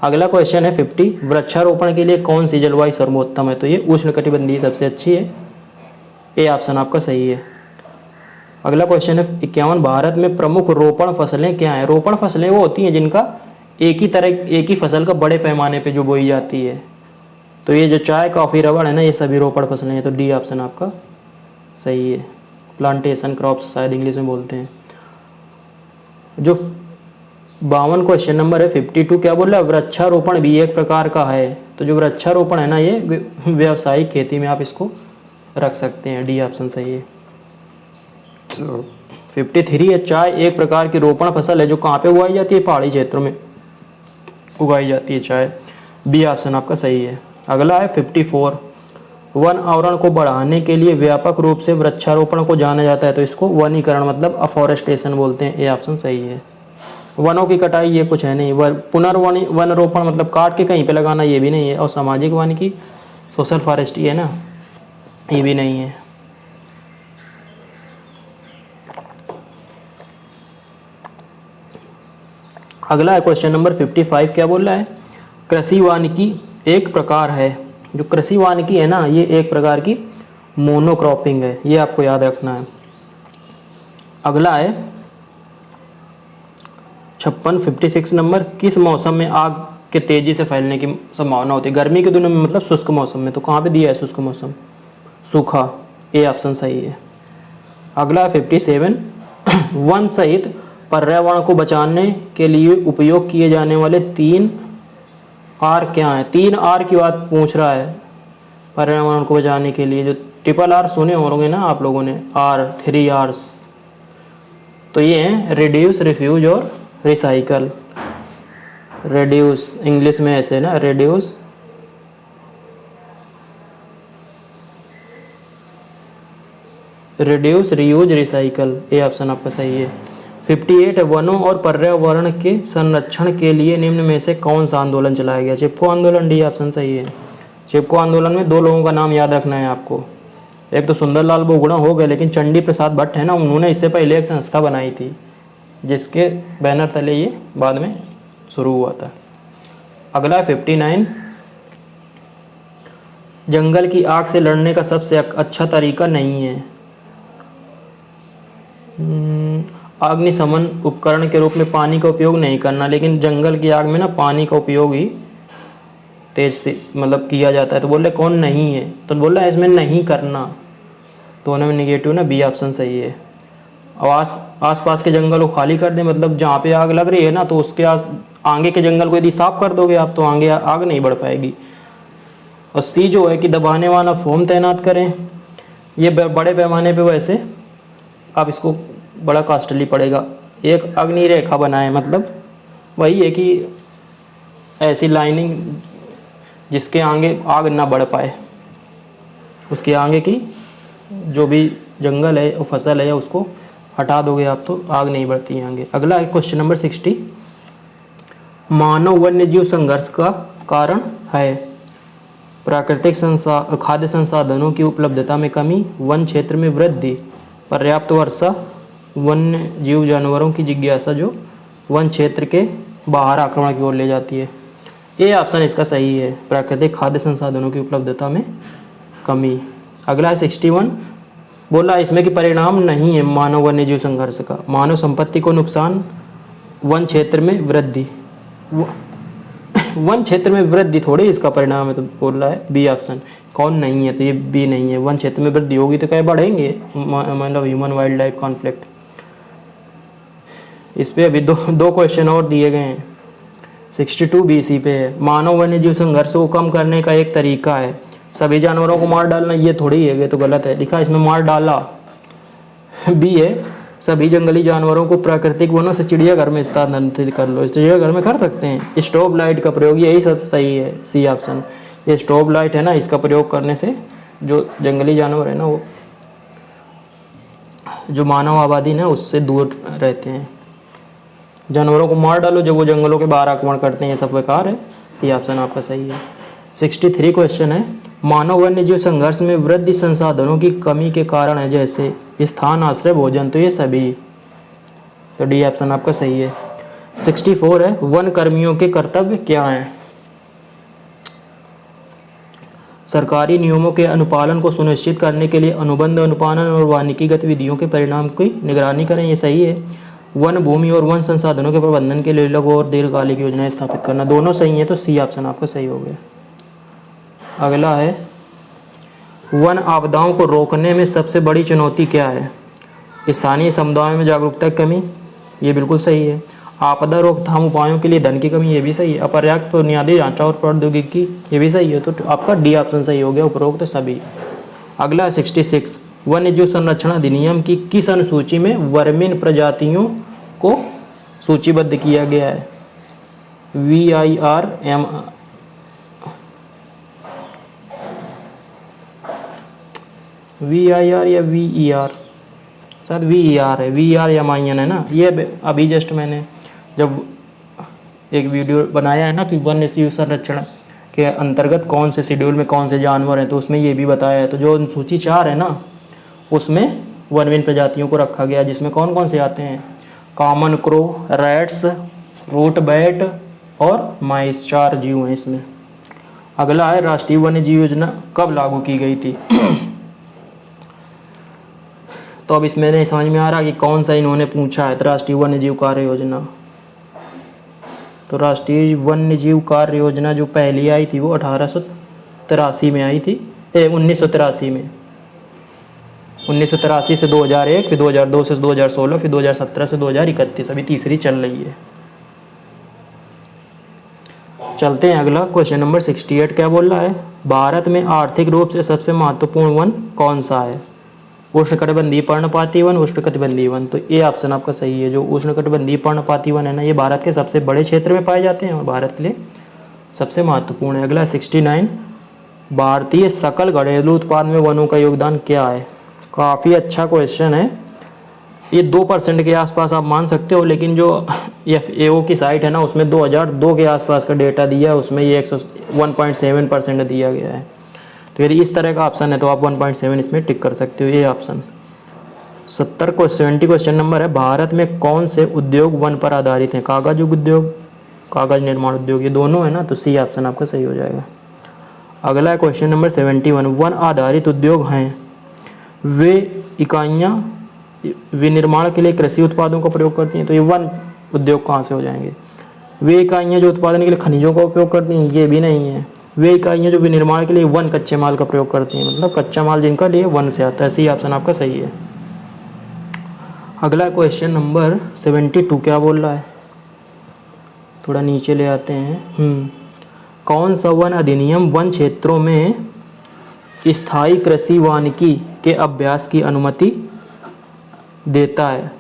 अगला क्वेश्चन है 50, वृक्षारोपण के लिए कौन सी जलवायु सर्वोत्तम है? तो ये उष्णकटिबंधीय सबसे अच्छी है, ए ऑप्शन आपका सही है। अगला क्वेश्चन है 51, भारत में प्रमुख रोपण फसलें क्या हैं? रोपण फसलें वो होती हैं जिनका एक ही फसल का बड़े पैमाने पे जो बोई जाती है। तो ये जो चाय, कॉफ़ी, रबड़ है ना ये सभी रोपण फसलें हैं। तो डी ऑप्शन आपका सही है। प्लांटेशन क्रॉप्स शायद इंग्लिश में बोलते हैं। जो 52 क्वेश्चन नंबर है 52, क्या बोल रहा है, वृक्षारोपण भी एक प्रकार का है। तो जो वृक्षारोपण है ना, ये व्यावसायिक खेती में आप इसको रख सकते हैं, डी ऑप्शन सही है। 53 है, चाय एक प्रकार की रोपण फसल है जो कहाँ पे उगाई जाती है, पहाड़ी क्षेत्रों में उगाई जाती है चाय, बी ऑप्शन आपका सही है। अगला है 54, वन आवरण को बढ़ाने के लिए व्यापक रूप से वृक्षारोपण को जाना जाता है, तो इसको वनीकरण मतलब अफॉरेस्टेशन बोलते हैं, ए ऑप्शन सही है। वनों की कटाई ये कुछ है नहीं, वन रोपण मतलब काट के कहीं पे लगाना, ये भी नहीं है। और सामाजिक वानिकी सोशल फॉरेस्ट्री है ना, ये भी नहीं है। अगला है क्वेश्चन नंबर 55, क्या बोल रहा है, कृषि वानिकी एक प्रकार है। जो कृषि वानिकी है ना, ये एक प्रकार की मोनोक्रॉपिंग है, ये आपको याद रखना है। अगला है 56 नंबर, किस मौसम में आग के तेजी से फैलने की संभावना होती है, गर्मी के दिनों में मतलब शुष्क मौसम में। तो कहाँ पे दिया है शुष्क मौसम, सूखा, ए ऑप्शन सही है। अगला 57, वन सहित पर्यावरण को बचाने के लिए उपयोग किए जाने वाले 3 आर क्या हैं। 3 आर की बात पूछ रहा है, पर्यावरण को बचाने के लिए। जो ट्रिपल आर सुने होंगे ना आप लोगों ने, आर 3 आर्स, तो ये हैं रिड्यूस, रिफ्यूज और रिसाइकल। रिड्यूस इंग्लिश में ऐसे ना, रिड्यूस, रीयूज, रिसाइकल, ये ऑप्शन आपका सही है। 58 है, वनों और पर्यावरण के संरक्षण के लिए निम्न में से कौन सा आंदोलन चलाया गया, चिपको आंदोलन, डी ऑप्शन सही है। चिपको आंदोलन में 2 लोगों का नाम याद रखना है आपको, एक तो सुंदरलाल बोगड़ा हो गए, लेकिन चंडी प्रसाद भट्ट है ना, उन्होंने इससे पहले एक संस्था बनाई थी जिसके बैनर तले ये बाद में शुरू हुआ था। अगला है 59, जंगल की आग से लड़ने का सबसे अच्छा तरीका नहीं है, अग्निशमन उपकरण के रूप में पानी का उपयोग नहीं करना, लेकिन जंगल की आग में ना पानी का उपयोग ही तेज से मतलब किया जाता है। तो बोल रहे कौन नहीं है, तो बोल रहा है इसमें नहीं करना, दोनों में निगेटिव ना, बी ऑप्शन सही है। आस पास के जंगल को खाली कर दें, मतलब जहाँ पे आग लग रही है ना, तो उसके आगे के जंगल को यदि साफ कर दोगे आप, तो आगे आग नहीं बढ़ पाएगी। और सी जो है कि दबाने वाला फोम तैनात करें, ये बड़े पैमाने पे वैसे आप इसको बड़ा कॉस्टली पड़ेगा। एक अग्नि रेखा बनाए, मतलब वही है कि ऐसी लाइनिंग जिसके आगे आग ना बढ़ पाए, उसके आगे की जो भी जंगल है और फसल है उसको हटा दोगे आप, तो आग नहीं बढ़ती है आगे। अगला है क्वेश्चन नंबर 60, मानव वन्य जीव संघर्ष का कारण है, प्राकृतिक खाद्य संसाधनों की उपलब्धता में कमी, वन क्षेत्र में वृद्धि, पर्याप्त वर्षा, वन्य जीव जानवरों की जिज्ञासा जो वन क्षेत्र के बाहर आक्रमण की ओर ले जाती है। ये ऑप्शन इसका सही है, प्राकृतिक खाद्य संसाधनों की उपलब्धता में कमी। अगला है 61, बोला इसमें कि परिणाम नहीं है मानव वन्य जीव संघर्ष का, मानव संपत्ति को नुकसान, वन क्षेत्र में वृद्धि, वन क्षेत्र में वृद्धि थोड़ी इसका परिणाम है, तो बोल रहा है बी ऑप्शन। कौन नहीं है, तो ये बी नहीं है, वन क्षेत्र में वृद्धि होगी तो क्या बढ़ेंगे, मतलब ह्यूमन वाइल्ड लाइफ कॉन्फ्लिक्ट। इस पे अभी दो क्वेश्चन और दिए गए हैं। 62 BC पे है, मानव वन्य जीव संघर्ष को कम करने का एक तरीका है सभी जानवरों को मार डालना, ये थोड़ी है, ये तो गलत है, लिखा इसमें मार डाला, बी है सभी जंगली जानवरों को प्राकृतिक वनों से चिड़ियाघर में स्थानांतरित कर लो, चिड़ियाघर में कर सकते हैं। स्टॉप लाइट का प्रयोग, यही सब सही है, सी ऑप्शन। ये स्टॉप लाइट है ना, इसका प्रयोग करने से जो जंगली जानवर है ना, वो जो मानव आबादी ना उससे दूर रहते हैं। जानवरों को मार डालो जब वो जंगलों के बाहर आक्रमण करते हैं, ये सब बेकार है, सी ऑप्शन आपका सही है। 63 क्वेश्चन है, मानव वन्य जीव संघर्ष में वृद्धि संसाधनों की कमी के कारण है, जैसे स्थान, आश्रय, भोजन, तो ये सभी, तो डी ऑप्शन आपका सही है। 64 है, वन कर्मियों के कर्तव्य क्या हैं, सरकारी नियमों के अनुपालन को सुनिश्चित करने के लिए अनुबंध, अनुपालन और वानिकी गतिविधियों के परिणाम की निगरानी करें, ये सही है। वन भूमि और वन संसाधनों के प्रबंधन के लिए लघु और दीर्घकालिक योजनाएं स्थापित करना, दोनों सही है, तो सी ऑप्शन आपका सही हो गया। अगला है, वन आपदाओं को रोकने में सबसे बड़ी चुनौती क्या है, स्थानीय समुदायों में जागरूकता की कमी, ये बिल्कुल सही है। आपदा रोकथाम उपायों के लिए धन की कमी, ये भी सही है। अपर्याप्त बुनियादी ढांचा और प्रौद्योगिकी, ये भी सही है। तो आपका डी ऑप्शन सही हो गया, उपरोक्त तो सभी। अगला 66, वन्य जीव संरक्षण अधिनियम की किस अनुसूची में वर्मीन प्रजातियों को सूचीबद्ध किया गया है? VIRM VIR या VER? सर VER है, VERMIN है ना। ये अभी जस्ट मैंने जब एक वीडियो बनाया है ना कि वन्य जीव संरक्षण के अंतर्गत कौन से शेड्यूल में कौन से जानवर हैं, तो उसमें ये भी बताया है। तो जो सूची 4 है ना, उसमें वर्मीन प्रजातियों को रखा गया, जिसमें कौन कौन से आते हैं? Common crow, rats, fruit bat और माइस, 4 जीव हैं इसमें। अगला है राष्ट्रीय वन्य जीव योजना कब लागू की गई थी? तो अब इसमें नहीं समझ में आ रहा कि कौन सा इन्होंने पूछा है। तो राष्ट्रीय वन्य जीव कार्य योजना, तो राष्ट्रीय वन्य जीव कार्य योजना जो पहली आई थी वो 1883 में आई थी, 1983 में। 1983 से 2001, फिर 2002 से 2016, फिर 2017 से 2031, अभी तीसरी चल रही है। चलते हैं अगला क्वेश्चन नंबर 68। क्या बोल रहा है? भारत में आर्थिक रूप से सबसे महत्वपूर्ण वन कौन सा है? उष्णकटिबंधीय पर्णपाती वन, उष्णकटिबंधीय वन। तो ये ऑप्शन आपका सही है। जो उष्णकटिबंधीय पर्णपाती वन है ना, ये भारत के सबसे बड़े क्षेत्र में पाए जाते हैं और भारत के लिए सबसे महत्वपूर्ण है। अगला 69, भारतीय सकल घरेलू उत्पाद में वनों का योगदान क्या है? काफ़ी अच्छा क्वेश्चन है। ये 2% के आसपास आप मान सकते हो, लेकिन जो FAO की साइट है ना, उसमें 2002 के आसपास का डेटा दिया है, उसमें ये 1.7% दिया गया है। तो यदि इस तरह का ऑप्शन है तो आप 1.7 इसमें टिक कर सकते हो, ये ऑप्शन। 70 क्वेश्चन नंबर है, भारत में कौन से उद्योग वन पर आधारित हैं? कागज उद्योग, कागज निर्माण उद्योग, ये दोनों है ना, तो सी ऑप्शन आपका सही हो जाएगा। अगला है क्वेश्चन नंबर 71, वन आधारित उद्योग हैं वे इकाइयाँ विनिर्माण के लिए कृषि उत्पादों का प्रयोग करती हैं। तो ये वन उद्योग कहाँ से हो जाएंगे? वे इकाइयाँ जो उत्पादन के लिए खनिजों का उपयोग करती हैं, ये भी नहीं है। वे इकाइयाँ जो विनिर्माण के लिए वन कच्चे माल का प्रयोग करती हैं, मतलब कच्चा माल जिनका लिए वन से आता है। सी ऑप्शन आपका सही है। अगला क्वेश्चन नंबर 72 क्या बोल रहा है? थोड़ा नीचे ले आते हैं। कौन सा वन अधिनियम वन क्षेत्रों में स्थायी कृषि वानिकी के अभ्यास की अनुमति देता है?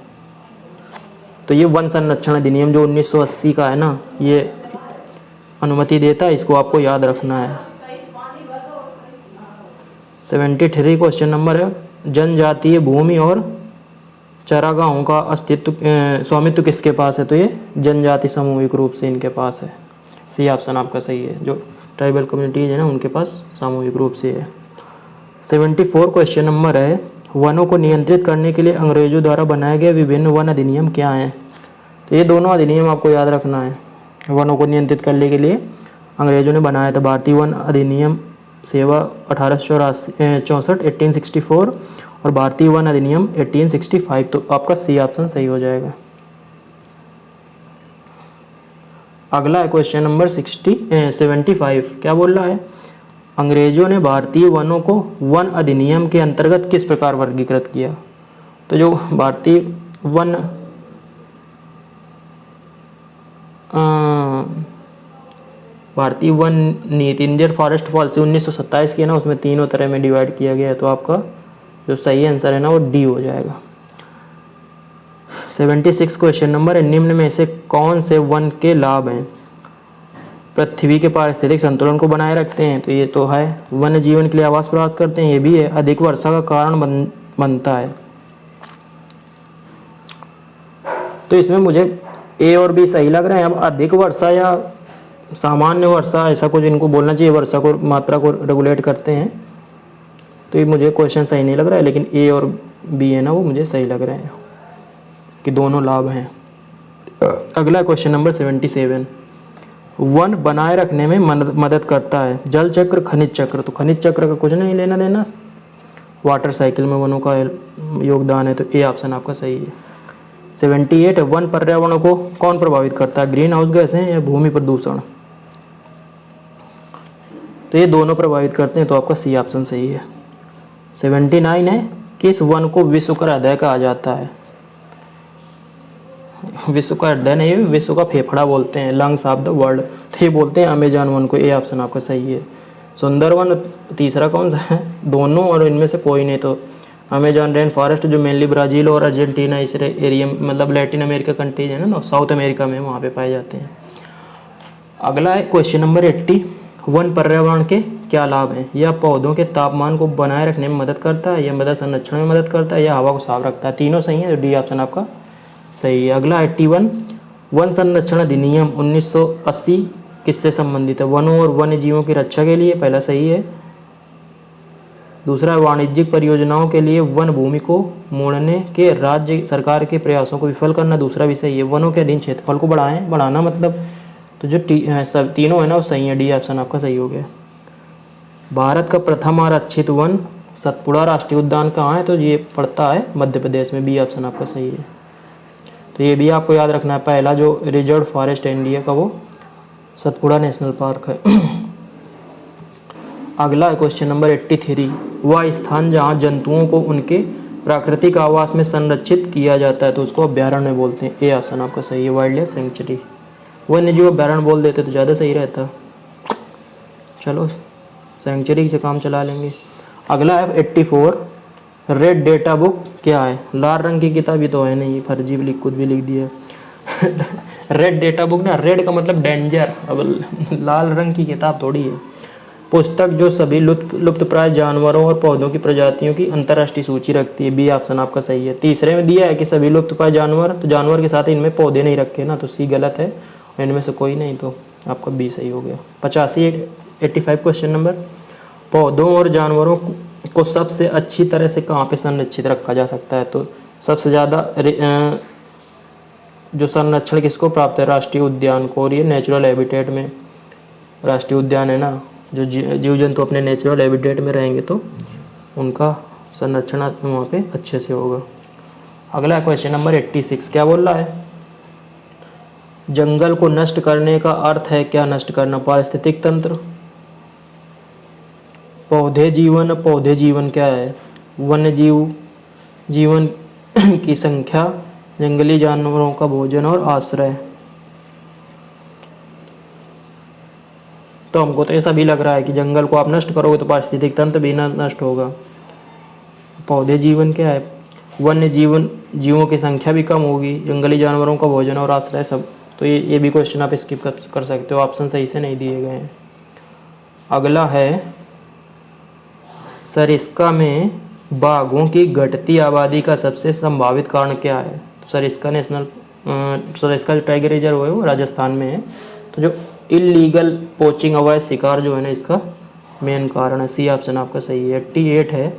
तो ये वन संरक्षण अधिनियम जो 1980 का है ना, ये अनुमति देता है, इसको आपको याद रखना है। 73 क्वेश्चन नंबर है, जनजातीय भूमि और चरागाहों का अस्तित्व स्वामित्व किसके पास है? तो ये जनजाति सामूहिक रूप से इनके पास है। सी ऑप्शन आपका सही है। जो ट्राइबल कम्युनिटीज है ना, उनके पास सामूहिक रूप से है। 74 क्वेश्चन नंबर है, वनों को नियंत्रित करने के लिए अंग्रेजों द्वारा बनाए गए विभिन्न वन अधिनियम क्या हैं? तो ये दोनों अधिनियम आपको याद रखना है। वनों को नियंत्रित करने के लिए अंग्रेजों ने बनाया था भारतीय वन अधिनियम सेवा 1864 1864 और भारतीय वन अधिनियम 1865। तो आपका सी ऑप्शन सही हो जाएगा। अगला है क्वेश्चन नंबर 75। क्या बोल रहा है? अंग्रेजों ने भारतीय वनों को वन अधिनियम के अंतर्गत किस प्रकार वर्गीकृत किया? तो जो भारतीय वन भारतीय वन नीति इंडियन फॉरेस्ट पॉलिसी 1927 की है ना, उसमें तीनों तरह में डिवाइड किया गया है। तो आपका जो सही आंसर है ना, वो डी हो जाएगा। 76 क्वेश्चन नंबर है, निम्न में से कौन से वन के लाभ हैं? पृथ्वी के पारिस्थितिक संतुलन को बनाए रखते हैं, तो ये तो है। वन्य जीवन के लिए आवास प्राप्त करते हैं, ये भी है। अधिक वर्षा का कारण बनता है। तो इसमें मुझे ए और बी सही लग रहे हैं। अब अधिक वर्षा या सामान्य वर्षा, ऐसा कुछ इनको बोलना चाहिए, वर्षा को मात्रा को रेगुलेट करते हैं। तो ये मुझे क्वेश्चन सही नहीं लग रहा है, लेकिन ए और बी है ना, वो मुझे सही लग रहे हैं कि दोनों लाभ हैं। अगला क्वेश्चन नंबर 77, वन बनाए रखने में मदद करता है जल चक्र, खनिज चक्र। तो खनिज चक्र का कुछ नहीं लेना देना, वाटर साइकिल में वनों का योगदान है। तो ए ऑप्शन आपका सही है। 78, वन पर्यावरण को कौन प्रभावित करता है? ग्रीन हाउस गैसें या भूमि प्रदूषण? तो ये दोनों प्रभावित करते हैं, तो आपका सी ऑप्शन सही है। 79 है, किस वन को विश्व का हृदय कहा जाता है? विश्व का हृदय नहीं, विश्व का फेफड़ा बोलते हैं, लंग्स ऑफ द वर्ल्ड। तो ये बोलते हैं अमेजन वन को। ए ऑप्शन आपका सही है। सुंदरवन तीसरा कौन सा है? दोनों और इनमें से कोई नहीं। तो अमेजन रेन फॉरेस्ट जो मेनली ब्राज़ील और अर्जेंटीना इस एरिया में, मतलब लैटिन अमेरिका कंट्रीज है ना, साउथ अमेरिका में, वहाँ पे पाए जाते हैं। अगला है क्वेश्चन नंबर 80, वन पर्यावरण के क्या लाभ हैं? यह पौधों के तापमान को बनाए रखने में मदद करता है, यह मृदा संरक्षण में मदद करता है, या हवा को साफ रखता है। तीनों सही है, तो डी ऑप्शन आपका सही है। अगला 81, वन संरक्षण अधिनियम 1980 किससे संबंधित है? वनों और वन्य जीवों की रक्षा के लिए, पहला सही है। दूसरा, वाणिज्यिक परियोजनाओं के लिए वन भूमि को मोड़ने के राज्य सरकार के प्रयासों को विफल करना, दूसरा भी सही है। वनों के अधीन क्षेत्रफल को बढ़ाना मतलब, तो जो सब तीनों है ना वो सही है, डी ऑप्शन आपका सही हो गया। भारत का प्रथम आरक्षित वन सतपुड़ा राष्ट्रीय उद्यान कहाँ है? तो ये पड़ता है मध्य प्रदेश में, बी ऑप्शन आपका सही है। तो ये भी आपको याद रखना है, पहला जो रिजर्व फॉरेस्ट है इंडिया का वो सतपुड़ा नेशनल पार्क है। अगला है क्वेश्चन नंबर 83, वह स्थान जहाँ जंतुओं को उनके प्राकृतिक आवास में संरक्षित किया जाता है, तो उसको अभ्यारण्य बोलते हैं। ए ऑप्शन आपका सही है, वाइल्ड लाइफ सेंचुरी। वन्य जीव अभ्यारण्य बोल देते तो ज़्यादा सही रहता। चलो सेंचुरी से काम चला लेंगे। अगला है 84, रेड डेटा बुक क्या है? लाल रंग की किताब, ये तो है नहीं, फर्जी भी खुद भी लिख दिया। रेड डेटा बुक ना, रेड का मतलब डेंजर, अब लाल रंग की किताब थोड़ी है। पुस्तक जो सभी लुप्तप्राय जानवरों और पौधों की प्रजातियों की अंतर्राष्ट्रीय सूची रखती है, बी ऑप्शन आपका सही है। तीसरे में दिया है कि सभी लुप्तप्राय जानवर, तो जानवर के साथ इनमें पौधे नहीं रखे ना, तो सी गलत है, इनमें से कोई नहीं, तो आपका बी सही हो गया। 85 क्वेश्चन नंबर, पौधों और जानवरों को सबसे अच्छी तरह से कहाँ पे संरक्षित रखा जा सकता है? तो सबसे ज़्यादा जो संरक्षण किसको प्राप्त है? राष्ट्रीय उद्यान को, और ये नेचुरल हैबिटेट में, राष्ट्रीय उद्यान है ना, जो जीव जंतु अपने नेचुरल हैबिटेट में रहेंगे तो उनका संरक्षण वहाँ पे अच्छे से होगा। अगला क्वेश्चन नंबर 86 क्या बोल रहा है? जंगल को नष्ट करने का अर्थ है क्या नष्ट करना? पारिस्थितिक तंत्र, पौधे जीवन क्या है? वन्य जीवन की संख्या, जंगली जानवरों का भोजन और आश्रय। तो हमको तो ऐसा भी लग रहा है कि जंगल को आप नष्ट करोगे तो पारिस्थितिक तंत्र भी नष्ट होगा। पौधे जीवन क्या है? वन्य जीवों की संख्या भी कम होगी, जंगली जानवरों का भोजन और आश्रय सब। तो ये भी क्वेश्चन आप स्किप कर सकते हो, ऑप्शन सही से नहीं दिए गए हैं। अगला है, सरिस्का में बाघों की घटती आबादी का सबसे संभावित कारण क्या है? तो सरिस्का जो टाइगर रिजर्व है वो राजस्थान में है। तो जो इलीगल पोचिंग, अवैध शिकार जो है ना, इसका मेन कारण है, सी ऑप्शन आपका सही है। 88 है,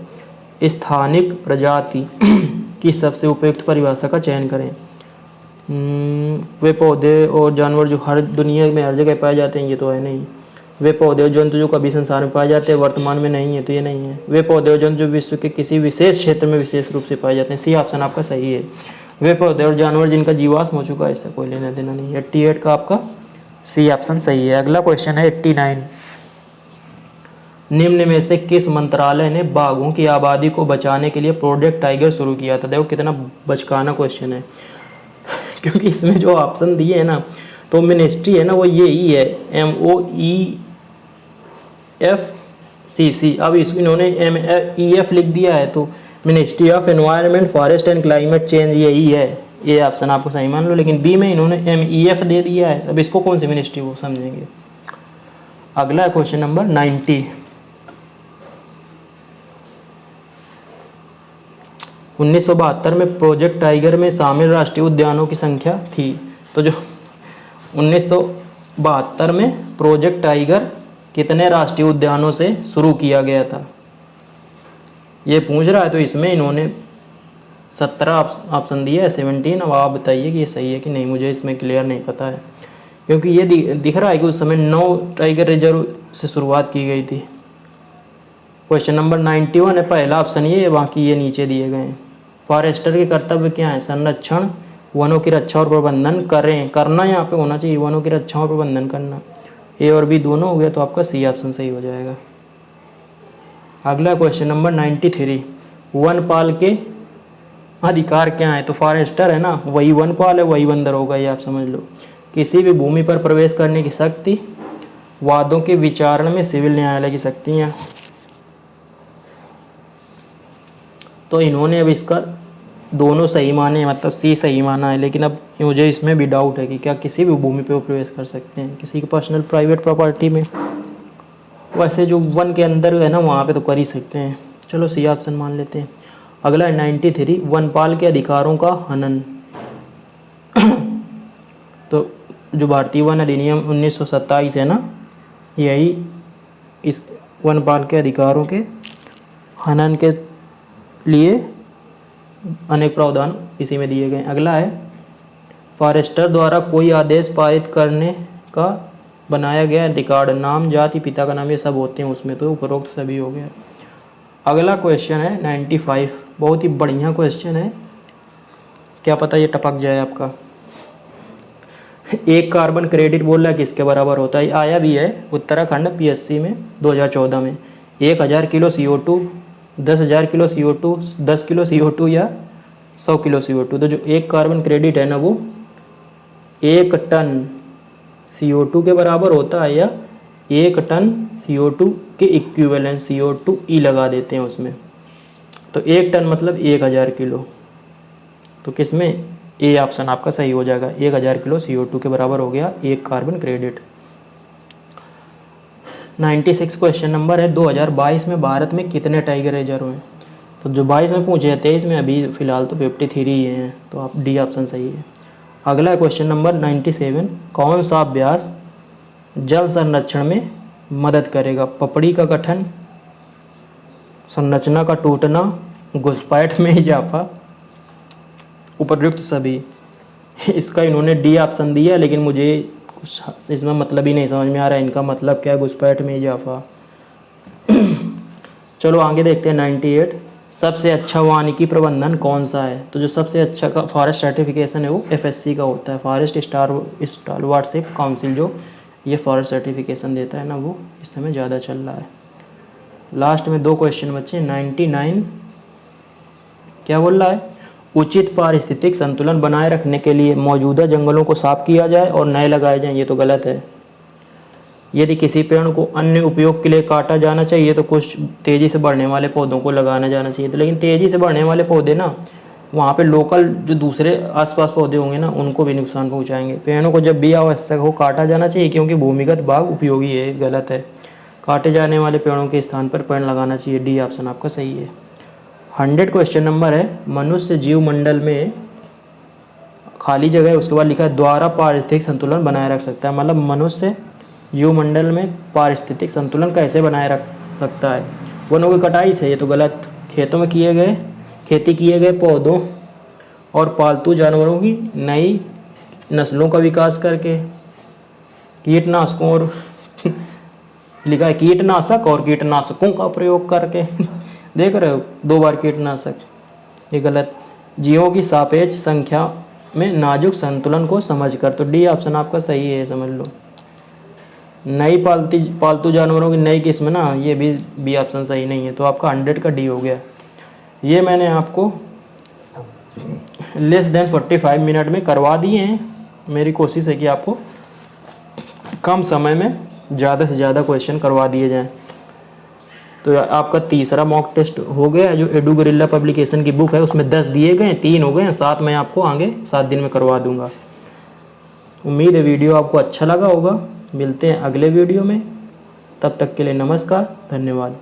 स्थानिक प्रजाति की सबसे उपयुक्त परिभाषा का चयन करें। वे पौधे और जानवर जो हर दुनिया में हर जगह पाए जाते हैं, ये तो है नहीं। वे पौधे और जंतु जो कभी संसार में पाए जाते हैं वर्तमान में नहीं है, तो ये नहीं है। वे पौधे और जंतु जो विश्व के किसी विशेष क्षेत्र में विशेष रूप से पाए जाते हैं, सी ऑप्शन आपका सही है। वे पौधे और जानवर जिनका जीवाश्म हो चुका है, इससे कोई लेना देना नहीं है। 88 का आपका सी ऑप्शन सही है। अगला क्वेश्चन है 89, निम्न में से किस मंत्रालय ने बाघों की आबादी को बचाने के लिए प्रोजेक्ट टाइगर शुरू किया था? देखो कितना बचकाना क्वेश्चन है, क्योंकि इसमें जो ऑप्शन दिए है ना, तो मिनिस्ट्री है ना वो यही है, MOEFCC। अब इसको इन्होंने MEF लिख दिया है, तो ministry of environment forest and climate change यही है। ये ऑप्शन आपको सही मान लो, लेकिन बी में इन्होंने MEF दे दिया है, अब इसको कौन सी मिनिस्ट्री वो समझेंगे। अगला क्वेश्चन नंबर 90, 1972 में प्रोजेक्ट टाइगर में शामिल राष्ट्रीय उद्यानों की संख्या थी। तो जो 1972 में प्रोजेक्ट टाइगर कितने राष्ट्रीय उद्यानों से शुरू किया गया था, ये पूछ रहा है। तो इसमें इन्होंने 17 ऑप्शन दिए है, 17। अब आप बताइए कि ये सही है कि नहीं, मुझे इसमें क्लियर नहीं पता है, क्योंकि ये दिख रहा है कि उस समय 9 टाइगर रिजर्व से शुरुआत की गई थी। क्वेश्चन नंबर 91 है, पहला ऑप्शन ये है, बाकी ये नीचे दिए गए हैं। फॉरेस्टर के कर्तव्य क्या है? संरक्षण, वनों की रक्षा और प्रबंधन करना यहाँ पे होना चाहिए, वनों की रक्षा और प्रबंधन करना। ए और बी दोनों हो गया, तो आपका सी ऑप्शन सही हो जाएगा। अगला क्वेश्चन नंबर 93, वनपाल के अधिकार क्या है, तो फॉरेस्टर है ना, वही वनपाल है, वही बंदर होगा, ये आप समझ लो। किसी भी भूमि पर प्रवेश करने की शक्ति, वादों के विचारण में सिविल न्यायालय की शक्तियाँ। तो इन्होंने अब इसका दोनों सही माने, मतलब सी सही माना है, लेकिन अब मुझे इसमें भी डाउट है कि क्या किसी भी भूमि पे वो प्रवेश कर सकते हैं, किसी की पर्सनल प्राइवेट प्रॉपर्टी में। वैसे जो वन के अंदर है ना, वहाँ पे तो कर ही सकते हैं। चलो सी ऑप्शन मान लेते हैं। अगला है 93, वनपाल के अधिकारों का हनन। तो जो भारतीय वन अधिनियम 1927 है ना, यही इस वनपाल के अधिकारों के हनन के लिए अनेक प्रावधान इसी में दिए गए। अगला है फॉरेस्टर द्वारा कोई आदेश पारित करने का बनाया गया रिकॉर्ड, नाम, जाति, पिता का नाम, ये सब होते हैं उसमें, तो उपरोक्त सभी हो गया। अगला क्वेश्चन है 95, बहुत ही बढ़िया क्वेश्चन है, क्या पता ये टपक जाए आपका। एक कार्बन क्रेडिट बोल रहा है किसके बराबर होता है, आया भी है उत्तराखंड पीएससी में 2014 में। 1000 kilo CO2, 10,000 kilo CO2, 10 kilo CO2 या 100 किलो CO2। तो जो एक कार्बन क्रेडिट है ना, वो 1 टन CO2 के बराबर होता है, या 1 टन CO2 के इक्विवेलेंट CO2e लगा देते हैं उसमें। तो 1 टन मतलब 1000 किलो। तो किसमें ए ऑप्शन आपका सही हो जाएगा, 1000 किलो CO2 के बराबर हो गया एक कार्बन क्रेडिट। 96 क्वेश्चन नंबर है, 2022 में भारत में कितने टाइगर रिजर्व हैं। तो जो 22 में पूछे हैं, 23 में अभी फिलहाल तो 53 ही हैं, तो आप डी ऑप्शन सही है। अगला क्वेश्चन नंबर 97, कौन सा अभ्यास जल संरक्षण में मदद करेगा। पपड़ी का गठन, संरचना का टूटना, घुसपैठ में इजाफा, उपयुक्त सभी। इसका इन्होंने डी ऑप्शन दिया, लेकिन मुझे कुछ इसमें मतलब ही नहीं समझ में आ रहा है, इनका मतलब क्या है घुसपैठ में इजाफा। चलो आगे देखते हैं 98, सबसे अच्छा वानिकी प्रबंधन कौन सा है। तो जो सबसे अच्छा का फॉरेस्ट सर्टिफिकेशन है वो FSC का होता है, फॉरेस्ट स्टालवार्डशिप काउंसिल, जो ये फॉरेस्ट सर्टिफिकेशन देता है ना, वो इस समय ज़्यादा चल रहा है। लास्ट में 2 क्वेश्चन बचे। 99 क्या बोल रहा है, उचित पारिस्थितिक संतुलन बनाए रखने के लिए मौजूदा जंगलों को साफ किया जाए और नए लगाए जाएं। ये तो गलत है। यदि किसी पेड़ को अन्य उपयोग के लिए काटा जाना चाहिए तो कुछ तेज़ी से बढ़ने वाले पौधों को लगाना जाना चाहिए। तो लेकिन तेज़ी से बढ़ने वाले पौधे ना, वहाँ पे लोकल जो दूसरे आसपास पौधे होंगे ना, उनको भी नुकसान पहुँचाएंगे। पेड़ों को जब भी आवश्यक हो काटा जाना चाहिए, क्योंकि भूमिगत भाग उपयोगी है, गलत है। काटे जाने वाले पेड़ों के स्थान पर पेड़ लगाना चाहिए। डी ऑप्शन आपका सही है। 100 क्वेश्चन नंबर है, मनुष्य जीव मंडल में खाली जगह है, उसके बाद लिखा है द्वारा पारिस्थितिक संतुलन बनाए रख सकता है। मतलब मनुष्य जीव मंडल में पारिस्थितिक संतुलन कैसे बनाए रख सकता है। वनों की कटाई से, ये तो गलत। खेतों में खेती किए गए पौधों और पालतू जानवरों की नई नस्लों का विकास करके, कीटनाशकों और लिखा है कीटनाशक और कीटनाशकों का प्रयोग करके देख रहे हो 2 बार कीटनाशक, ये गलत। जीवों की सापेक्ष संख्या में नाजुक संतुलन को समझकर। तो डी ऑप्शन आपका सही है, समझ लो। नई पालतू जानवरों की नई किस्म ना, ये भी बी ऑप्शन सही नहीं है, तो आपका 100 का डी हो गया। ये मैंने आपको लेस देन 45 मिनट में करवा दिए हैं। मेरी कोशिश है कि आपको कम समय में ज़्यादा से ज़्यादा क्वेश्चन करवा दिए जाएं। तो आपका तीसरा मॉक टेस्ट हो गया है। जो एडुगोरिल्ला पब्लिकेशन की बुक है उसमें 10 दिए गए, 3 हो गए, 7 मैं आपको आगे 7 दिन में करवा दूंगा। उम्मीद है वीडियो आपको अच्छा लगा होगा। मिलते हैं अगले वीडियो में, तब तक के लिए नमस्कार, धन्यवाद।